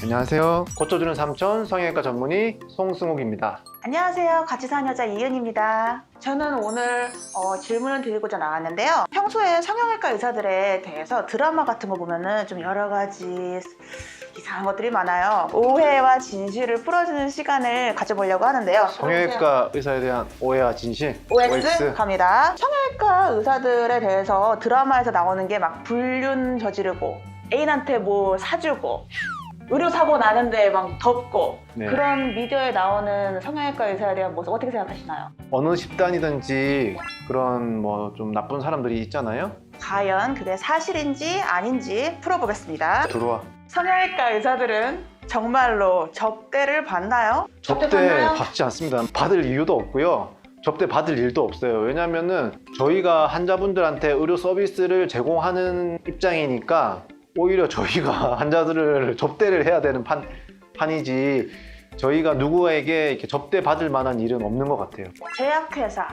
안녕하세요. 고쳐주는 삼촌 성형외과 전문의 송승욱입니다. 안녕하세요. 같이 사는 여자 이은입니다. 저는 오늘 질문을 드리고자 나왔는데요. 평소에 성형외과 의사들에 대해서 드라마 같은 거 보면은 좀 여러 가지 이상한 것들이 많아요. 오해와 진실을 풀어주는 시간을 가져보려고 하는데요. 성형외과 의사에 대한 오해와 진실 OX 갑니다. 성형외과 의사들에 대해서 드라마에서 나오는 게 막 불륜 저지르고 애인한테 뭐 사주고 의료사고 나는데 막 덮고 네. 그런 미디어에 나오는 성형외과 의사에 대한 모습 어떻게 생각하시나요? 어느 집단이든지 그런 뭐 좀 나쁜 사람들이 있잖아요. 과연 그게 사실인지 아닌지 풀어보겠습니다. 들어와. 성형외과 의사들은 정말로 접대를 받나요? 접대 받나요? 받지 않습니다. 받을 이유도 없고요. 접대 받을 일도 없어요. 왜냐면은 저희가 환자분들한테 의료 서비스를 제공하는 입장이니까 오히려 저희가 환자들을 접대를 해야 되는 판이지 저희가 누구에게 이렇게 접대 받을 만한 일은 없는 것 같아요. 제약회사,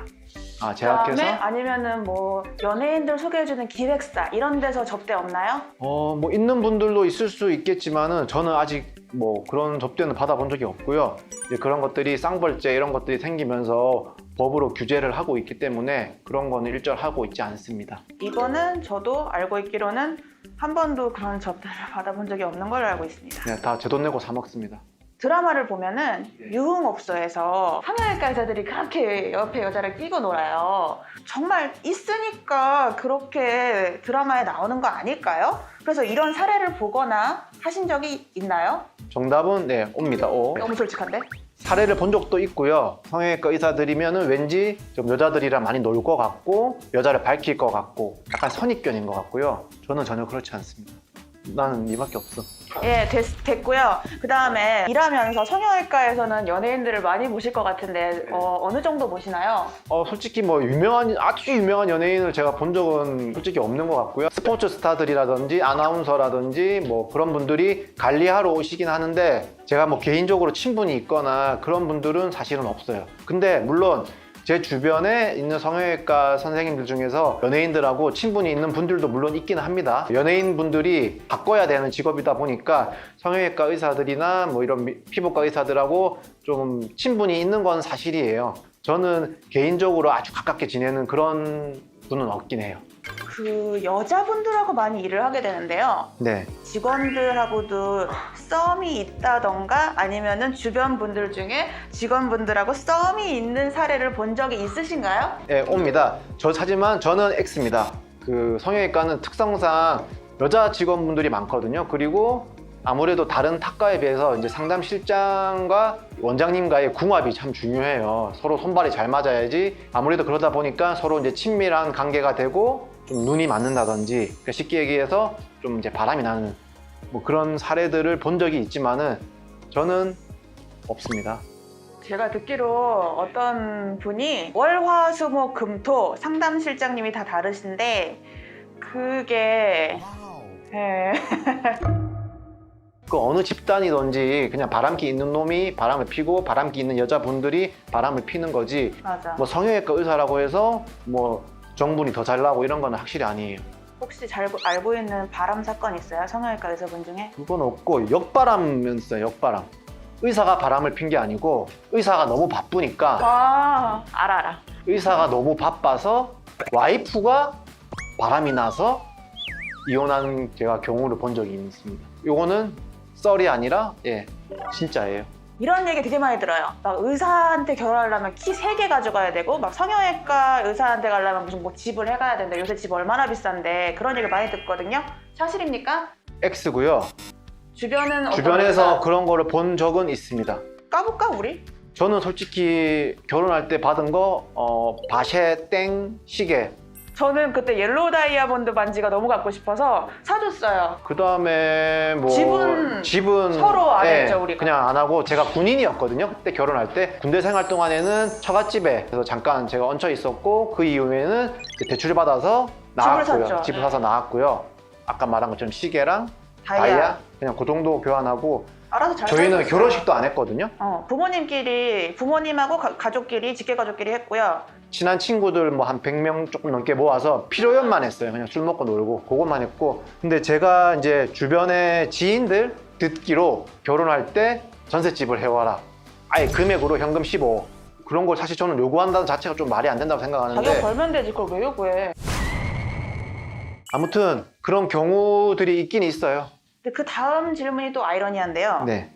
제약회사? 그다음에 아니면은 뭐 연예인들 소개해주는 기획사 이런 데서 접대 없나요? 뭐 있는 분들도 있을 수 있겠지만은 저는 아직 뭐 그런 접대는 받아본 적이 없고요. 이제 그런 것들이 쌍벌죄 이런 것들이 생기면서 법으로 규제를 하고 있기 때문에 그런 거는 일절하고 있지 않습니다. 이거는 저도 알고 있기로는 한 번도 그런 접대를 받아본 적이 없는 걸로 알고 있습니다. 그냥 다 제 돈 내고 사 먹습니다. 드라마를 보면은 유흥업소에서 성형외과 의사들이 그렇게 옆에 여자를 끼고 놀아요. 정말 있으니까 그렇게 드라마에 나오는 거 아닐까요? 그래서 이런 사례를 보거나 하신 적이 있나요? 정답은 네, 옵니다. 너무 솔직한데? 사례를 본 적도 있고요. 성형외과 의사들이면은 왠지 좀 여자들이랑 많이 놀 것 같고 여자를 밝힐 것 같고 약간 선입견인 것 같고요. 저는 전혀 그렇지 않습니다. 나는 이밖에 없어. 예, 됐고요. 그 다음에 일하면서 성형외과에서는 연예인들을 많이 보실 것 같은데 어느 정도 보시나요? 솔직히 뭐 아주 유명한 연예인을 제가 본 적은 솔직히 없는 것 같고요. 스포츠 스타들이라든지 아나운서라든지 뭐 그런 분들이 관리하러 오시긴 하는데 제가 뭐 개인적으로 친분이 있거나 그런 분들은 사실은 없어요. 근데 물론 제 주변에 있는 성형외과 선생님들 중에서 연예인들하고 친분이 있는 분들도 물론 있긴 합니다. 연예인분들이 바꿔야 되는 직업이다 보니까 성형외과 의사들이나 뭐 이런 피부과 의사들하고 좀 친분이 있는 건 사실이에요. 저는 개인적으로 아주 가깝게 지내는 그런 분은 없긴 해요. 그 여자분들하고 많이 일을 하게 되는데요. 네. 직원들하고도 썸이 있다던가 아니면은 주변 분들 중에 직원분들하고 썸이 있는 사례를 본 적이 있으신가요? 네, 옵니다. 하지만 저는 X입니다. 그 성형외과는 특성상 여자 직원분들이 많거든요. 그리고 아무래도 다른 탁과에 비해서 이제 상담실장과 원장님과의 궁합이 참 중요해요. 서로 손발이 잘 맞아야지. 아무래도 그러다 보니까 서로 이제 친밀한 관계가 되고 좀 눈이 맞는다든지, 그러니까 쉽게 얘기해서 좀 이제 바람이 나는 뭐 그런 사례들을 본 적이 있지만은 저는 없습니다. 제가 듣기로 어떤 분이 월화수목금토 상담실장님이 다 다르신데 그게 네. 그 어느 집단이든지 그냥 바람기 있는 놈이 바람을 피고 바람기 있는 여자분들이 바람을 피는 거지. 맞아. 뭐 성형외과 의사라고 해서 뭐 정분이 더 잘 나고 이런 건 확실히 아니에요. 혹시 잘 알고 있는 바람 사건 있어요? 성형외과 의사분 중에? 그건 없고 역바람이었어요. 역바람. 의사가 바람을 핀 게 아니고 의사가 너무 바쁘니까 알아. 의사가 너무 바빠서 와이프가 바람이 나서 이혼한 제가 경우를 본 적이 있습니다. 요거는 썰이 아니라 진짜예요. 이런 얘기 되게 많이 들어요. 막 의사한테 결혼하려면 키 3개 가져가야 되고 막 성형외과 의사한테 가려면 무슨 뭐 집을 해가야 된다. 요새 집 얼마나 비싼데 그런 얘기 많이 듣거든요. 사실입니까? X고요. 주변에서 주변에서 그런 거를 본 적은 있습니다. 까볼까 우리? 저는 솔직히 결혼할 때 받은 거 바쉐 땡 시계. 저는 그때 옐로우 다이아몬드 반지가 너무 갖고 싶어서 사줬어요. 그 다음에 뭐 집은 서로 안 했죠, 우리가. 그냥 안 하고 제가 군인이었거든요. 그때 결혼할 때 군대 생활 동안에는 처갓집에 그래서 잠깐 제가 얹혀 있었고 그 이후에는 대출을 받아서 나왔고요. 집을 사서 나왔고요. 아까 말한 것처럼 시계랑 다이아 그냥 그 정도 교환하고 알아서 잘 저희는 살고 결혼식도 안 했거든요. 부모님하고 가족끼리 직계가족끼리 했고요. 친한 친구들 뭐 한 100명 조금 넘게 모아서 피로연만 했어요. 그냥 술 먹고 놀고 그것만 했고 근데 제가 이제 주변에 지인들 듣기로 결혼할 때 전셋집을 해와라. 아예 금액으로 현금 15. 그런 걸 사실 저는 요구한다는 자체가 좀 말이 안 된다고 생각하는데 자기가 벌면 되지 그걸 왜 요구해. 아무튼 그런 경우들이 있긴 있어요. 근데 그 다음 질문이 또 아이러니한데요. 네.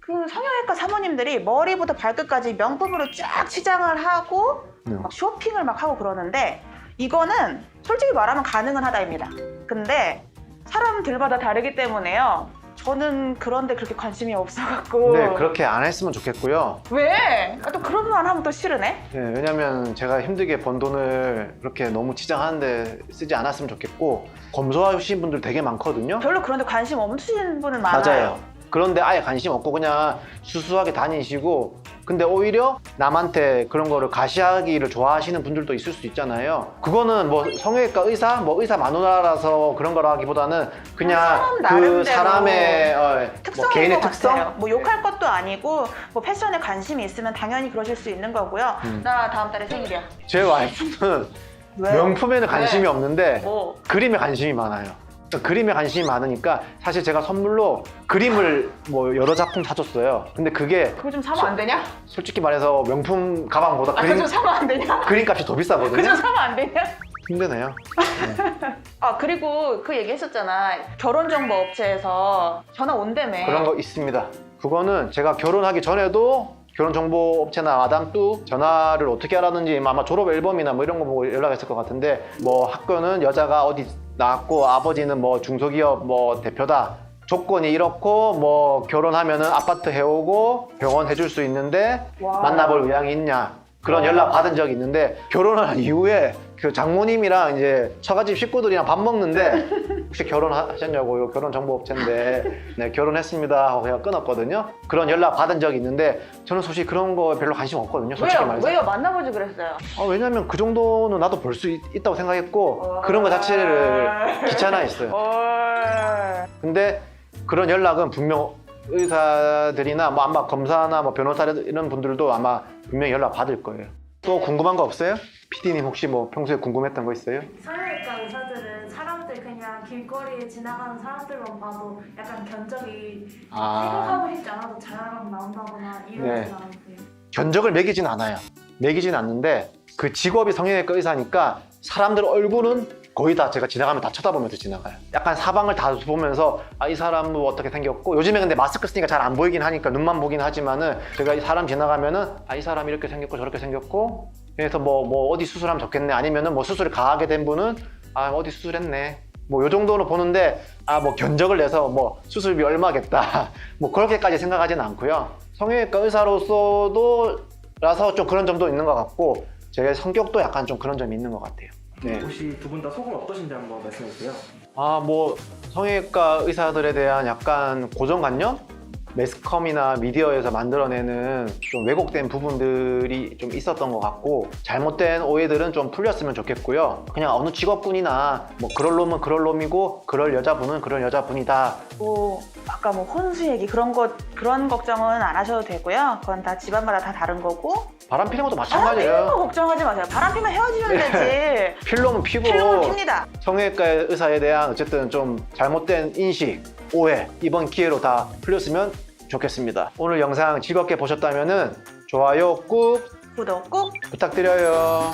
그 성형외과 사모님들이 머리부터 발끝까지 명품으로 쫙 치장을 하고 막 쇼핑을 막 하고 그러는데 이거는 솔직히 말하면 가능은 하다입니다. 근데 사람들마다 다르기 때문에요. 저는 그런데 그렇게 관심이 없어갖고. 네, 그렇게 안 했으면 좋겠고요. 왜? 또 그런 말 하면 또 싫으네? 네, 왜냐면 제가 힘들게 번 돈을 그렇게 너무 치장하는데 쓰지 않았으면 좋겠고 검소하신 분들 되게 많거든요. 별로 그런데 관심 없으신 분은 많아요. 맞아요. 그런데 아예 관심 없고 그냥 수수하게 다니시고 근데 오히려 남한테 그런 거를 가시하기를 좋아하시는 분들도 있을 수 있잖아요. 그거는 뭐 성형외과 의사, 뭐 의사 마누라라서 그런 거라기보다는 그냥 사람 그 나름대로 사람의 뭐 특성인 개인의 것 특성? 같아요. 뭐 욕할 것도 아니고 뭐 패션에 관심이 있으면 당연히 그러실 수 있는 거고요. 나 다음 달에 생일이야. 제 와이프는 왜? 명품에는 관심이 왜? 없는데 뭐? 그림에 관심이 많아요. 그림에 관심이 많으니까 사실 제가 선물로 그림을 뭐 여러 작품 사줬어요. 근데 그게 그거 좀 사면 안 되냐? 솔직히 말해서 명품 가방보다 아, 그거 좀 사면 안 되냐? 그림값이 더 그거 비싸거든요. 좀 사면 안 되냐? 힘드네요. 아 그리고 그 얘기 했었잖아. 결혼정보업체에서 전화 온다며. 그런 거 있습니다. 그거는 제가 결혼하기 전에도 결혼정보업체나 마담뚜 전화를 어떻게 알았는지 아마 졸업 앨범이나 뭐 이런 거 보고 연락했을 것 같은데 뭐 학교는 여자가 어디 나왔고 아버지는 뭐 중소기업 뭐 대표다. 조건이 이렇고 뭐 결혼하면은 아파트 해오고 병원 해줄 수 있는데 와. 만나볼 의향이 있냐 그런 와. 연락 받은 적이 있는데 결혼한 이후에 그 장모님이랑 이제 처가집 식구들이랑 밥 먹는데 혹시 결혼하셨냐고요? 결혼정보업체인데 네 결혼했습니다 하고 그냥 끊었거든요. 그런 연락 받은 적이 있는데 저는 솔직히 그런 거 별로 관심 없거든요. 솔직히 왜요? 말해서. 왜요? 만나보지 그랬어요. 왜냐면 그 정도는 나도 볼 수 있다고 생각했고 그런 거 자체를 귀찮아했어요. 근데 그런 연락은 분명 의사들이나 뭐 아마 검사나 뭐 변호사 이런 분들도 아마 분명히 연락 받을 거예요. 또 궁금한 거 없어요? PD님 혹시 뭐 평소에 궁금했던 거 있어요? 성형외과 의사들은 사람들 그냥 길거리에 지나가는 사람들만 봐도 약간 견적이 생각하고 싶지 않아도 잘 나온다거나 네. 이러진 않으세요? 견적을 매기진 않아요. 매기진 않는데 그 직업이 성형외과 의사니까 사람들 얼굴은 거의 다 제가 지나가면 다 쳐다보면서 지나가요. 약간 사방을 다 보면서 아, 이 사람은 뭐 어떻게 생겼고 요즘에 근데 마스크 쓰니까 잘 안 보이긴 하니까 눈만 보긴 하지만은 제가 이 사람 지나가면은 아, 이 사람 이렇게 생겼고 저렇게 생겼고 그래서 뭐 어디 수술하면 좋겠네 아니면은 뭐 수술을 가하게 된 분은 아 어디 수술했네 뭐 요 정도는 보는데 아 뭐 견적을 내서 뭐 수술비 얼마겠다 뭐 그렇게까지 생각하지는 않고요. 성형외과 의사로서도 라서 좀 그런 점도 있는 것 같고 제 성격도 약간 좀 그런 점이 있는 것 같아요. 네. 혹시 두 분 다 속은 어떠신지 한번 말씀해 주세요. 아, 뭐 성형외과 의사들에 대한 약간 고정관념? 매스컴이나 미디어에서 만들어내는 좀 왜곡된 부분들이 좀 있었던 것 같고 잘못된 오해들은 좀 풀렸으면 좋겠고요. 그냥 어느 직업군이나 뭐 그럴 놈은 그럴 놈이고 그럴 여자분은 그럴 여자분이다. 뭐 아까 뭐 혼수 얘기 그런 걱정은 안 하셔도 되고요. 그건 다 집안마다 다 다른 거고. 바람 피는 것도 바람 피는 거 마찬가지예요. 걱정하지 마세요. 바람 피면 헤어지면 되지. 필러는 피고 필름은 핍니다. 성형외과 의사에 대한 어쨌든 좀 잘못된 인식, 오해 이번 기회로 다 풀렸으면 좋겠습니다. 오늘 영상 즐겁게 보셨다면 좋아요 꾹 구독 꾹 부탁드려요.